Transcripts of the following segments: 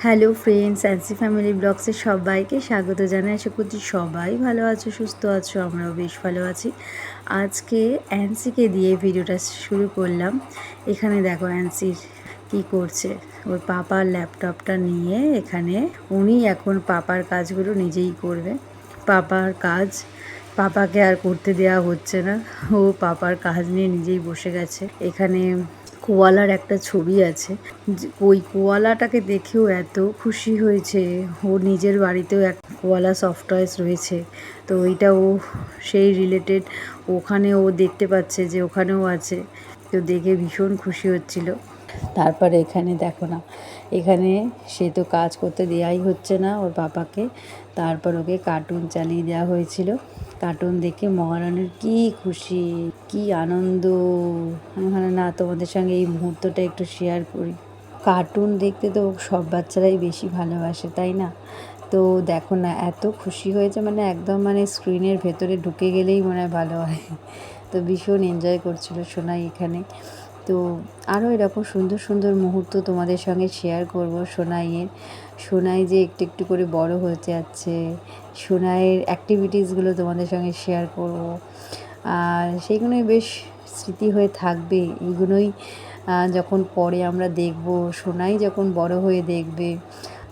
Hello friends, অ্যান্সি family ব্লগসে সবাইকে স্বাগত জানাই। আশা করছি সবাই ভালো আছো, সুস্থ আছো, আমরাও বেশ ভালো আছি। আজকে অ্যান্সিকে দিয়ে ভিডিওটা শুরু করলাম। এখানে দেখো অ্যান্সির কি করছে, ওর পাপার ল্যাপটপটা নিয়ে এখানে উনি এখন পাপার কাজগুলো নিজেই করবে। পাপার কাজ পাপাকে আর করতে দেওয়া হচ্ছে না, ও পাপার কাজ নিয়ে নিজেই বসে গেছে। এখানে কোয়ালার একটা ছবি আছে, ওই কোয়ালাটাকে দেখেও এত খুশি হয়েছে। ওর নিজের বাড়িতেও এক কোয়ালা সফট টয়েস রয়েছে, তো ওইটা ও সেই রিলেটেড ওখানে ও দেখতে পাচ্ছে যে ওখানেও আছে, তো দেখে ভীষণ খুশি হচ্ছিল। তারপরে এখানে দেখো না, এখানে সে তো কাজ করতে দেওয়াই হচ্ছে না ওর পাপাকে, তারপর ওকে কার্টুন চালিয়ে দেওয়া হয়েছিল। কার্টুন দেখে মহারানীর কি খুশি, কি আনন্দ। আমি না তোমাদের সঙ্গে এই মুহূর্তটা একটু শেয়ার করি। কার্টুন দেখতে তো সব বাচ্চারাই বেশি ভালোবাসে, তাই না? তো দেখো না, এত খুশি হয়েছে, মানে একদম মানে স্ক্রিনের ভেতরে ঢুকে গেলেই মনে হয় ভালো হয়। তো ভীষণ এনজয় করছিল সোনাই এখানে। তো আরও এরকম সুন্দর সুন্দর মুহূর্ত তোমাদের সঙ্গে শেয়ার করব সোনাইয়ের। সোনাই যে একটু একটু করে বড় হয়ে যাচ্ছে, সোনাইয়ের অ্যাক্টিভিটিসগুলো তোমাদের সঙ্গে শেয়ার করব, আর সেইগুলোই বেশ স্মৃতি হয়ে থাকবে। এইগুলোই যখন পরে আমরা দেখব, সোনাই যখন বড় হয়ে দেখবে,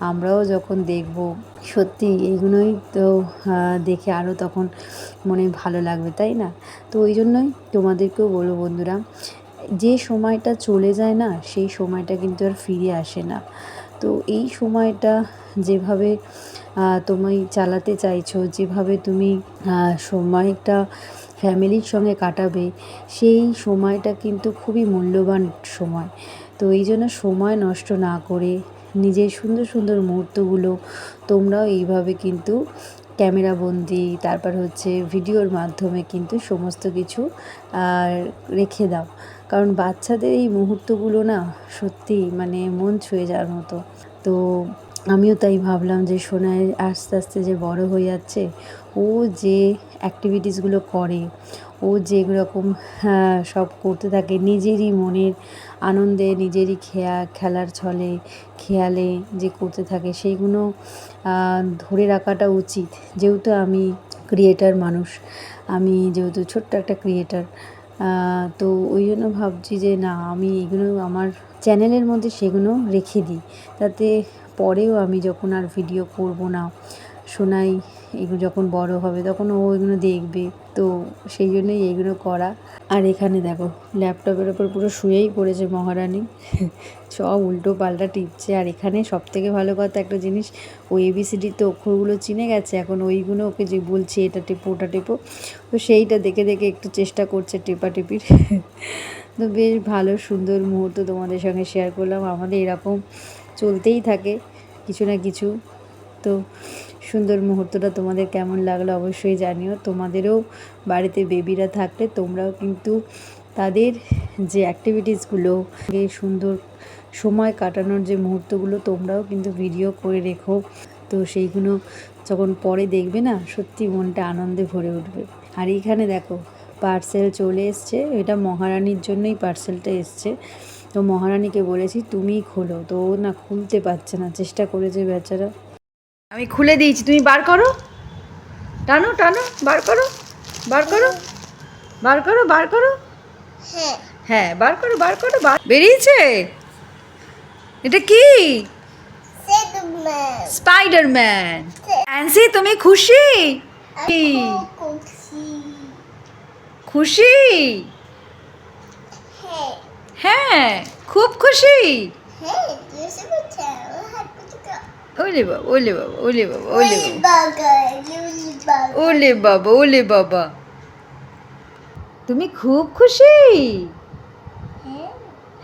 আমরাও যখন দেখব, সত্যি এইগুলোই তো দেখে আরও তখন মনে ভালো লাগবে, তাই না? তো ওই জন্যই তোমাদেরকেও বলবো বন্ধুরা, যে সময়টা চলে যায় না, সেই সময়টা কিন্তু আর ফিরে আসে না। তো এই সময়টা যেভাবে তুমি চালাতে চাইছো, যেভাবে তুমি সময়টা ফ্যামিলির সঙ্গে কাটাবে, সেই সময়টা কিন্তু খুবই মূল্যবান সময়। তো এই জন্য সময় নষ্ট না করে নিজের সুন্দর সুন্দর মুহূর্তগুলো তোমরাও এইভাবে কিন্তু ক্যামেরাবন্দি, তারপর হচ্ছে ভিডিওর মাধ্যমে কিন্তু সমস্ত কিছু রেখে দাও। কারণ বাচ্চাদের এই মুহূর্তগুলো না সত্যি মানে মন ছুঁয়ে যাওয়ার মতো। তো আমিও তাই ভাবলাম যে সোনাই আস্তে আস্তে যে বড় হয়ে যাচ্ছে, ও যে অ্যাক্টিভিটিসগুলো করে, ও যেরকম সব করতে থাকে নিজেরই মনের আনন্দে, নিজেরই খেলার ছলে খেয়ালে যে করতে থাকে, সেইগুলো ধরে রাখাটা উচিত। যেহেতু আমি ক্রিয়েটার মানুষ, আমি যেহেতু ছোট্ট একটা ক্রিয়েটার, তো ওই জন্য ভাবছি যে না, আমি এগুলো আমার চ্যানেলের মধ্যে সেগুলো রেখে দিই, তাতে পরেও আমি যখন আর ভিডিও করব না, সোনাই এগুলো যখন বড় হবে তখন ও এগুলো দেখবে। তো সেই জন্যই এইগুলো করা। আর এখানে দেখো ল্যাপটপের ওপর পুরো শুয়েই পড়েছে মহারানী, সব উল্টো পাল্টা টিপছে। আর এখানে সবথেকে ভালো কথা একটা জিনিস, ও ABCD তো অক্ষরগুলো চিনে গেছে, এখন ওইগুলো ওকে যে বলছে এটা টেপো ওটা টেপো, তো সেইটা দেখে দেখে একটু চেষ্টা করছে টেপাটেপির। তো বেশ ভালো সুন্দর মুহূর্ত তোমাদের সঙ্গে শেয়ার করলাম। আমাদের এরকম চলতেই থাকে কিছু না কিছু। তো সুন্দর মুহূর্তটা তোমাদের কেমন লাগলো অবশ্যই জানিও। তোমাদেরও বাড়িতে বেবিরা থাকলে তোমরাও কিন্তু তাদের যে অ্যাক্টিভিটিসগুলো, সুন্দর সময় কাটানোর যে মুহূর্তগুলো, তোমরাও কিন্তু ভিডিও করে রেখো। তো সেইগুলো যখন পরে দেখবে না, সত্যি মনটা আনন্দে ভরে উঠবে। আর এইখানে দেখো পার্সেল চলে এসছে, এটা মহারানীর জন্যই পার্সেলটা এসছে। তো মহারানীকে বলেছি তুমিই খোলো, তো ও না খুলতে পারছে না, চেষ্টা করেছে বেচারা। আমি খুলে দিয়েছি, তুমি বার করো, টানো টানো, বার করো, বার করো, বার করো, বার করো, হ্যাঁ বার করো, বার করো, বেরিয়েছে। এটা কি? স্পাইডারম্যান। অ্যান্সি তুমি খুশি? খুশি? হ্যাঁ খুব খুশি। ওলে বাবা, ওলে বাবা, ওলে বাবা, ওলে বাবা, ওলে বাবা, ওলে বাবা, তুমি খুব খুশি?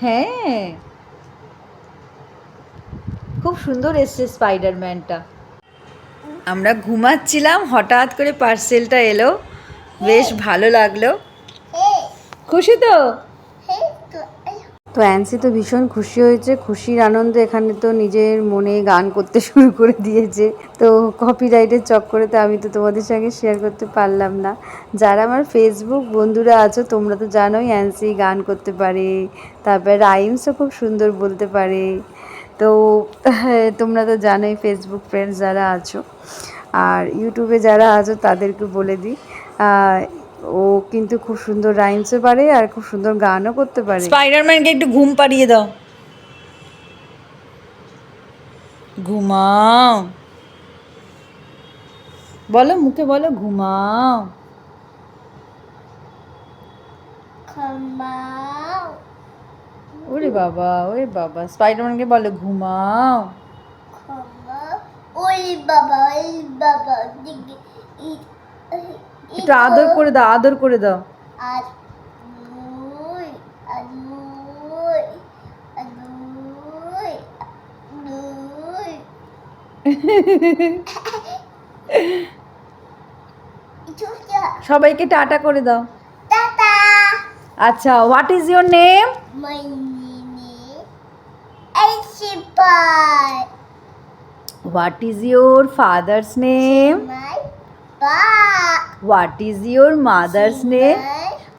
হ্যাঁ খুব সুন্দর এসছে স্পাইডারম্যানটা। আমরা ঘুমাচ্ছিলাম, হঠাৎ করে পার্সেলটা এলো, বেশ ভালো লাগলো। খুশি তো? তো অ্যান্সি তো ভীষণ খুশি হয়েছে, খুশির আনন্দে এখানে তো নিজের মনে গান করতে শুরু করে দিয়েছে। তো কপিরাইটের চক্করে তো আমি তো তোমাদের সঙ্গে শেয়ার করতে পারলাম না। যারা আমার ফেসবুক বন্ধুরা আছো তোমরা তো জানোই অ্যান্সি গান করতে পারে, তারপরে রাইমসও খুব সুন্দর বলতে পারে। তো তোমরা তো জানোই ফেসবুক ফ্রেন্ডস যারা আছো আর ইউটিউবে যারা আছো তাদেরকে বলে দিই, ও কিন্তু খুব সুন্দর রাইমসও পারে আর খুব সুন্দর গানও করতে পারে। স্পাইডারম্যানকে একটু ঘুম পাড়িয়ে দাও, ঘুমাও, বলো মুখে বলো ঘুমাও। ওরে বাবা, ওরে বাবা, স্পাইডারম্যানকে বলো ঘুমাও। একটু আদর করে দাও, আদর করে দাও। সবাইকে টাটা করে দাও। আচ্ছা, what is your name? My name is Shipar. What is your father's name? My pa. What is your mother's name?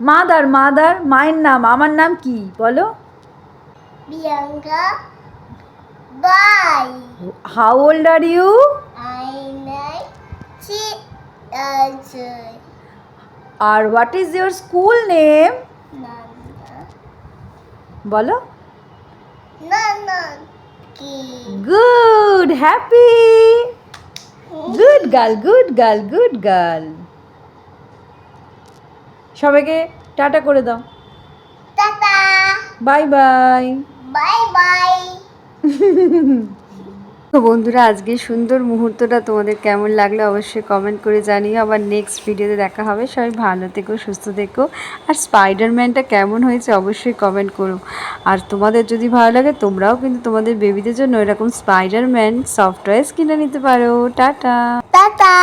Mother, mother, মায়ের নাম। আমার নাম কি বলো? Bianca. Bye. How old are you? I like cheese. আর what is your school name? Nana. বলো। Nana. Ki. Good, happy, good girl, good girl, good girl. সবাইকে tata করে দাও। Tata. Bye bye. Bye bye. তো বন্ধুরা, আজকে সুন্দর মুহূর্তটা তোমাদের কেমন লাগলো অবশ্যই কমেন্ট করে জানিও। আবার নেক্সট ভিডিওতে দেখা হবে। সবাই ভালো থেকো, সুস্থ থেকো। আর স্পাইডারম্যানটা কেমন হয়েছে অবশ্যই কমেন্ট করো। আর তোমাদের যদি ভালো লাগে তোমরাও কিন্তু তোমাদের বেবিদের জন্য এরকম স্পাইডারম্যান সফট টয়েস কিনে নিতে পারো। টাটা। Tata.